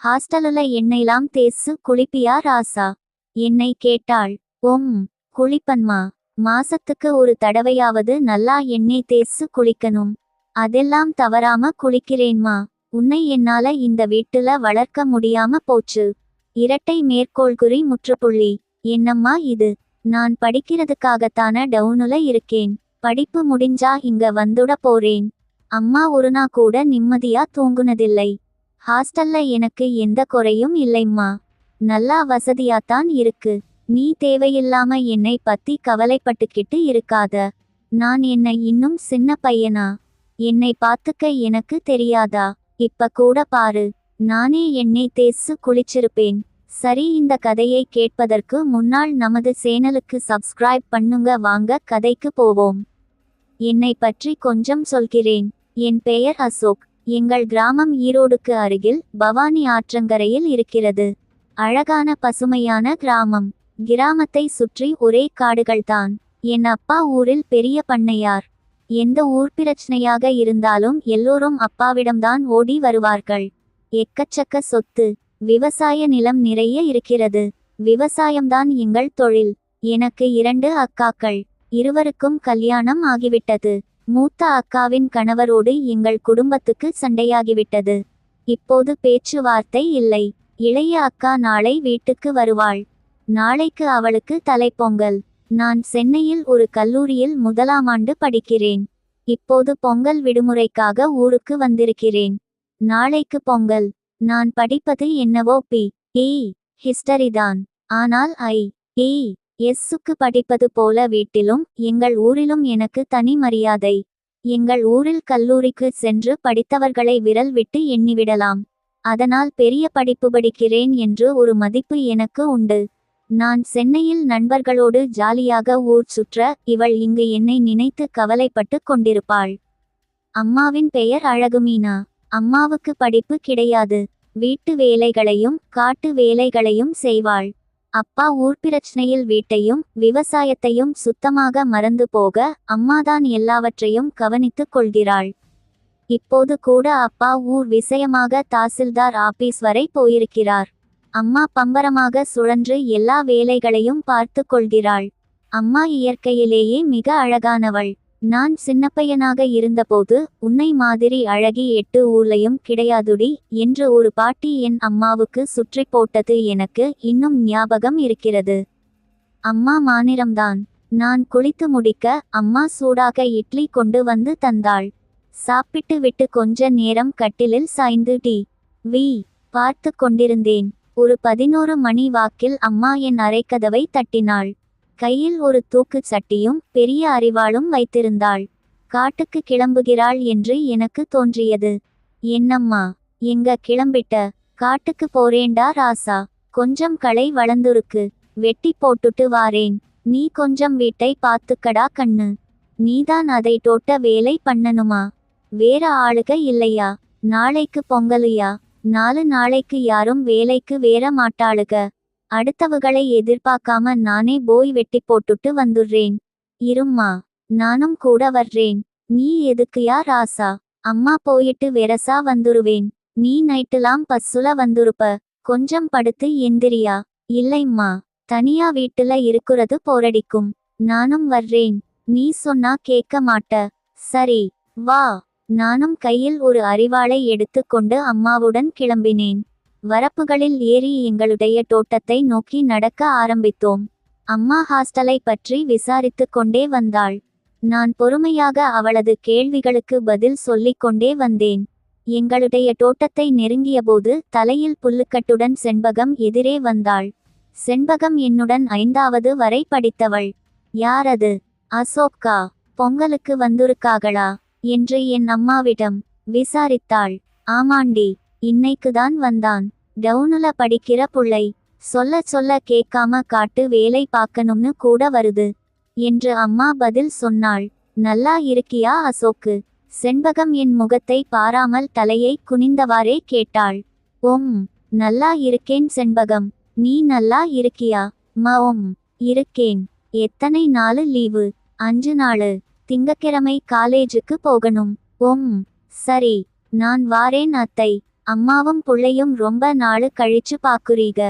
ஹாஸ்டலுல எண்ணெய்லாம் தேய்ச்சு குளிப்பியா ராசா? என்னை கேட்டாள். ஓம். குளிப்பன்மா. மாசத்துக்கு ஒரு தடவையாவது நல்லா எண்ணெய் தேய்ச்சு குளிக்கணும். அதெல்லாம் தவறாம குளிக்கிறேன்மா. உன்னை என்னால இந்த வீட்டுல வளர்க்க முடியாம போச்சு. இரட்டை மேற்கோள்குறி முற்றுப்புள்ளி. என்னம்மா இது? நான் படிக்கிறதுக்காகத்தான டவுனுல இருக்கேன். படிப்பு முடிஞ்சா இங்க வந்துட போறேன். அம்மா ஒரு நாள் கூட நிம்மதியா தூங்குனதில்லை. ஹாஸ்டல்ல எனக்கு எந்த குறையும் இல்லைம்மா. நல்லா வசதியாத்தான் இருக்கு. நீ தேவையில்லாம என்னை பத்தி கவலைப்பட்டுக்கிட்டு இருக்காத. நான் என்ன இன்னும் சின்ன பையனா? என்னை பாத்துக்க எனக்கு தெரியாதா? இப்ப கூட பாரு, நானே எண்ணெய் தேய்ச்சு குளிச்சிருப்பேன். சரி, இந்த கதையை கேட்பதற்கு முன்னால் நமது சேனலுக்கு சப்ஸ்கிரைப் பண்ணுங்க. வாங்க கதைக்கு போவோம். என்னை பற்றி கொஞ்சம் சொல்கிறேன். என் பெயர் அசோக். எங்கள் கிராமம் ஈரோடுக்கு அருகில் பவானி ஆற்றங்கரையில் இருக்கிறது. அழகான பசுமையான கிராமம். கிராமத்தை சுற்றி ஒரே காடுகள்தான். என் அப்பா ஊரில் பெரிய பண்ணையார். எந்த ஊர் பிரச்சனையாக இருந்தாலும் எல்லோரும் அப்பாவிடம்தான் ஓடி வருவார்கள். எக்கச்சக்க சொத்து, விவசாய நிலம் நிறைய இருக்கிறது. விவசாயம்தான் எங்கள் தொழில். எனக்கு 2 அக்காக்கள். இருவருக்கும் கல்யாணம் ஆகிவிட்டது. மூத்த அக்காவின் கணவரோடு எங்கள் குடும்பத்துக்கு சண்டையாகிவிட்டது. இப்போது பேச்சுவார்த்தை இல்லை. இளைய அக்கா நாளை வீட்டுக்கு வருவாள். நாளைக்கு அவளுக்கு தலைப்பொங்கல். நான் சென்னையில் ஒரு கல்லூரியில் 1ஆம் ஆண்டு படிக்கிறேன். இப்போது பொங்கல் விடுமுறைக்காக ஊருக்கு வந்திருக்கிறேன். நாளைக்கு பொங்கல். நான் படிப்பது என்னவோ பி.ஏ. ஹிஸ்டரிதான். ஆனால் ஐ.ஏ.எஸ்ஸுக்கு படிப்பது போல வீட்டிலும் எங்கள் ஊரிலும் எனக்கு தனி மரியாதை. எங்கள் ஊரில் கல்லூரிக்கு சென்று படித்தவர்களை விரல் விட்டு எண்ணிவிடலாம். அதனால் பெரிய படிப்பு படிக்கிறேன் என்று ஒரு மதிப்பு எனக்கு உண்டு. நான் சென்னையில் நண்பர்களோடு ஜாலியாக ஊர் சுற்ற, இவள் இங்கு என்னை நினைத்து கவலைப்பட்டு கொண்டிருப்பாள். அம்மாவின் பெயர் அழகுமீனா. அம்மாவுக்கு படிப்பு கிடையாது. வீட்டு வேலைகளையும் காட்டு வேலைகளையும் செய்வாள். அப்பா ஊர் பிரச்சனையில் வீட்டையும் விவசாயத்தையும் சுத்தமாக மறந்து போக அம்மாதான் எல்லாவற்றையும் கவனித்துக் கொள்கிறாள். இப்போது கூட அப்பா ஊர் விஷயமாக தாசில்தார் ஆபீஸ் வரை போயிருக்கிறார். அம்மா பம்பரமாக சுழன்று எல்லா வேலைகளையும் பார்த்து கொள்கிறாள். அம்மா இயற்கையிலேயே மிக அழகானவள். நான் சின்னப்பையனாக இருந்தபோது, உன்னை மாதிரி அழகி 8 ஊர்லையும் கிடையாதுடி என்று ஒரு பாட்டி என் அம்மாவுக்கு சுற்றி போட்டது எனக்கு இன்னும் ஞாபகம் இருக்கிறது. அம்மா மாநிறம்தான். நான் குளித்து முடிக்க அம்மா சூடாக இட்லி கொண்டு வந்து தந்தாள். சாப்பிட்டு விட்டு கொஞ்ச நேரம் கட்டிலில் சாய்ந்து டி.வி. பார்த்து கொண்டிருந்தேன். ஒரு 11 மணி வாக்கில் அம்மா என் அறைக்கதவை தட்டினாள். கையில் ஒரு தூக்குச் சட்டியும் பெரிய அரிவாளும் வைத்திருந்தாள். காட்டுக்கு கிளம்புகிறாள் என்று எனக்கு தோன்றியது. என்னம்மா, எங்க கிளம்பிட்ட? காட்டுக்கு போறேன்டா ராசா. கொஞ்சம் களை வளர்ந்துருக்கு. வெட்டி போட்டுட்டு வாரேன். நீ கொஞ்சம் வீட்டை பாத்துக்கடா கண்ணு. நீதான் அதை தோட்ட வேலை பண்ணணுமா? வேற ஆளுக இல்லையா? நாளைக்கு பொங்கலுயா? 4 நாளைக்கு யாரும் வேலைக்கு வேற மாட்டாளுக. அடுத்தவுகளை எதிர்பார்க்காம நானே போய் வெட்டி போட்டுட்டு வந்துடுறேன். இரும்மா, நானும் கூட வர்றேன். நீ எதுக்குயா ராசா? அம்மா போயிட்டு வெரசா வந்துருவேன். நீ நைட்டுலாம் பஸ்ஸுல வந்துருப்ப. கொஞ்சம் படுத்து எந்திரியா? இல்லைம்மா, தனியா வீட்டுல இருக்குறது போரடிக்கும். நானும் வர்றேன். நீ சொன்னா கேட்க மாட்ட. சரி, வா. நானும் கையில் ஒரு அரிவாளை எடுத்து கொண்டு அம்மாவுடன் கிளம்பினேன். வரப்புகளில் ஏறி எங்களுடைய தோட்டத்தை நோக்கி நடக்க ஆரம்பித்தோம். அம்மா ஹாஸ்டலை பற்றி விசாரித்து கொண்டே வந்தாள். நான் பொறுமையாக அவளது கேள்விகளுக்கு பதில் சொல்லிக் கொண்டே வந்தேன். எங்களுடைய தோட்டத்தை நெருங்கியபோது தலையில் புல்லுக்கட்டுடன் செண்பகம் எதிரே வந்தாள். செண்பகம் என்னுடன் 5வது வரை படித்தவள். யாரது? அசோக்கா? பொங்கலுக்கு வந்துருக்காகளா என்று என் அம்மாவிடம் விசாரித்தாள். ஆமாண்டி, இன்னைக்குதான் வந்தான். டவுனுல படிக்கிற புள்ளை. சொல்ல சொல்ல கேட்காம காட்டு வேலை பார்க்கணும்னு கூட வருது என்று அம்மா பதில் சொன்னாள். நல்லா இருக்கியா அசோக்கு? செண்பகம் என் முகத்தை பாராமல் தலையை குனிந்தவாறே கேட்டாள். ஓம், நல்லா இருக்கேன் செண்பகம். நீ நல்லா இருக்கியா? ஓம், இருக்கேன். எத்தனை நாளு லீவு? 5 நாளு. திங்கக்கிழமை காலேஜுக்கு போகணும். ஓம், சரி, நான் வாரேன் அத்தை. அம்மாவும் புள்ளையும் ரொம்ப நாளு கழிச்சு பாக்குறீக.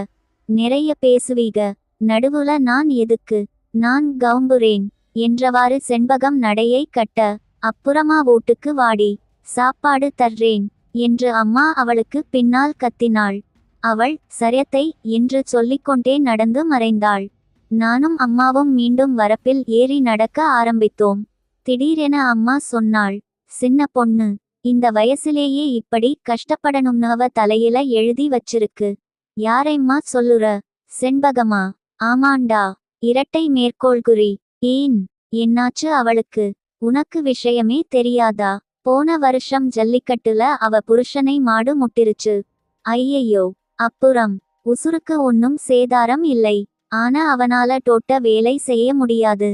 நிறைய பேசுவீக. நடுவுல நான் எதுக்கு? நான் கவும்புறேன் என்றவாறு செண்பகம் நடையை கட்ட, அப்புறமா வீட்டுக்கு வாடி, சாப்பாடு தர்றேன் என்று அம்மா அவளுக்கு பின்னால் கத்தினாள். அவள் சரியத்தை என்று சொல்லிக்கொண்டே நடந்து மறைந்தாள். நானும் அம்மாவும் மீண்டும் வரப்பில் ஏறி நடக்க ஆரம்பித்தோம். திடீரென அம்மா சொன்னாள், சின்ன பொண்ணு, இந்த வயசுலேயே இப்படி கஷ்டப்படணும்னு அவ தலையில எழுதி வச்சிருக்கு. யாரைம்மா சொல்லுற? செண்பகமா? ஆமாண்டா. இரட்டை மேற்கோள்குறி. ஏன், என்னாச்சு அவளுக்கு? உனக்கு விஷயமே தெரியாதா? போன வருஷம் ஜல்லிக்கட்டுல அவ புருஷனை மாடு முட்டிருச்சு. ஐயையோ. அப்புறம்? உசுருக்கு ஒன்னும் சேதாரம் இல்லை. ஆனா அவனால தோட்ட வேலை செய்ய முடியாது.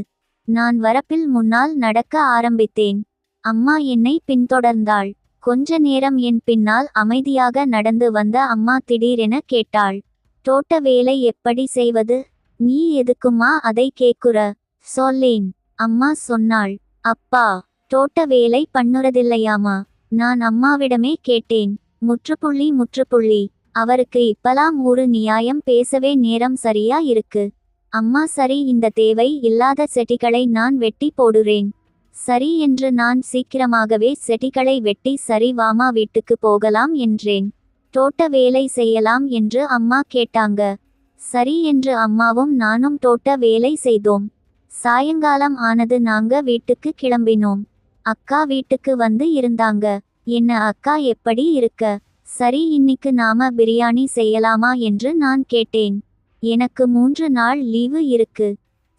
நான் வரப்பில் முன்னால் நடக்க ஆரம்பித்தேன். அம்மா என்னை பின்தொடர்ந்தாள். கொஞ்ச நேரம் என் பின்னால் அமைதியாக நடந்து வந்த அம்மா திடீரென கேட்டாள், தோட்ட வேலை எப்படி செய்வது? நீ எதுக்குமா அதை கேக்குற? சொல்லேன். அம்மா சொன்னாள், அப்பா தோட்ட வேலை பண்ணுறதில்லையாமா? நான் அம்மாவிடமே கேட்டேன். முற்றுப்புள்ளி. அவருக்கு இப்பலாம் ஒரு நியாயம் பேசவே நேரம் சரியா இருக்கு. அம்மா சரி, இந்த தேவை இல்லாத செடிகளை நான் வெட்டி போடுறேன். சரி என்று நான் சீக்கிரமாகவே செடிகளை வெட்டி சரி வாமா வீட்டுக்கு போகலாம் என்றேன். தோட்ட வேலை செய்யலாம் என்று அம்மா கேட்டாங்க. சரி என்று அம்மாவும் நானும் தோட்ட வேலை செய்தோம். சாயங்காலம் ஆனது, நாங்க வீட்டுக்கு கிளம்பினோம். அக்கா வீட்டுக்கு வந்து இருந்தாங்க. என்ன அக்கா எப்படி இருக்க? சரி, இன்னிக்கு நாம பிரியாணி செய்யலாமா என்று நான் கேட்டேன். எனக்கு 3 நாள் லீவு இருக்கு.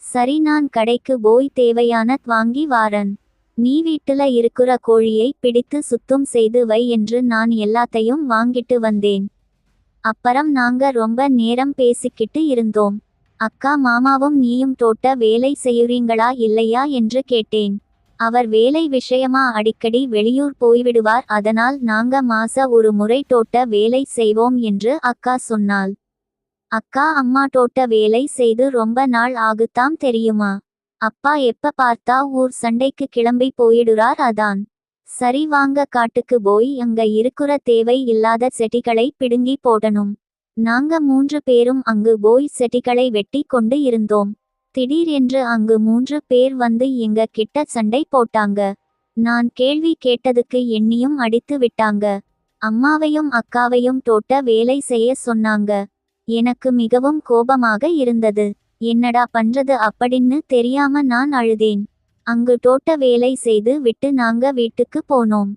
சரி, நான் கடைக்கு போய் தேவையானத் வாங்கி வாரன். நீ வீட்டுல இருக்கிற கோழியை பிடித்து சுத்தம் செய்து வை என்று நான் எல்லாத்தையும் வாங்கிட்டு வந்தேன். அப்புறம் நாங்க ரொம்ப நேரம் பேசிக்கிட்டு இருந்தோம். அக்கா மாமாவும் நீயும் தோட்ட வேலை செய்யுறீங்களா இல்லையா என்று கேட்டேன். அவர் வேலை விஷயமா அடிக்கடி வெளியூர் போய்விடுவார், அதனால் நாங்க மாச ஒரு முறை தோட்ட வேலை செய்வோம் என்று அக்கா சொன்னாள். அக்கா அம்மா தோட்ட வேலை செய்து ரொம்ப நாள் ஆகுத்தாம் தெரியுமா? அப்பா எப்ப பார்த்தா ஊர் சண்டைக்கு கிளம்பி போயிடுறார், அதான். சரி வாங்க காட்டுக்கு போய் அங்க இருக்கிற தேவை இல்லாத செடிகளை பிடுங்கி போடணும். நாங்க 3 பேரும் அங்கு போய் செடிகளை வெட்டி கொண்டு இருந்தோம். திடீரென்று அங்கு 3 பேர் வந்து எங்க கிட்ட சண்டை போட்டாங்க. நான் கேள்வி கேட்டதுக்கு என்னையும் அடித்து விட்டாங்க. அம்மாவையும் அக்காவையும் தோட்ட வேலை செய்ய சொன்னாங்க. எனக்கு மிகவும் கோபமாக இருந்தது. என்னடா பண்றது அப்படின்னு தெரியாம நான் அழுதேன். அங்கு தோட்ட வேலை செய்து விட்டு நாங்க வீட்டுக்கு போனோம்.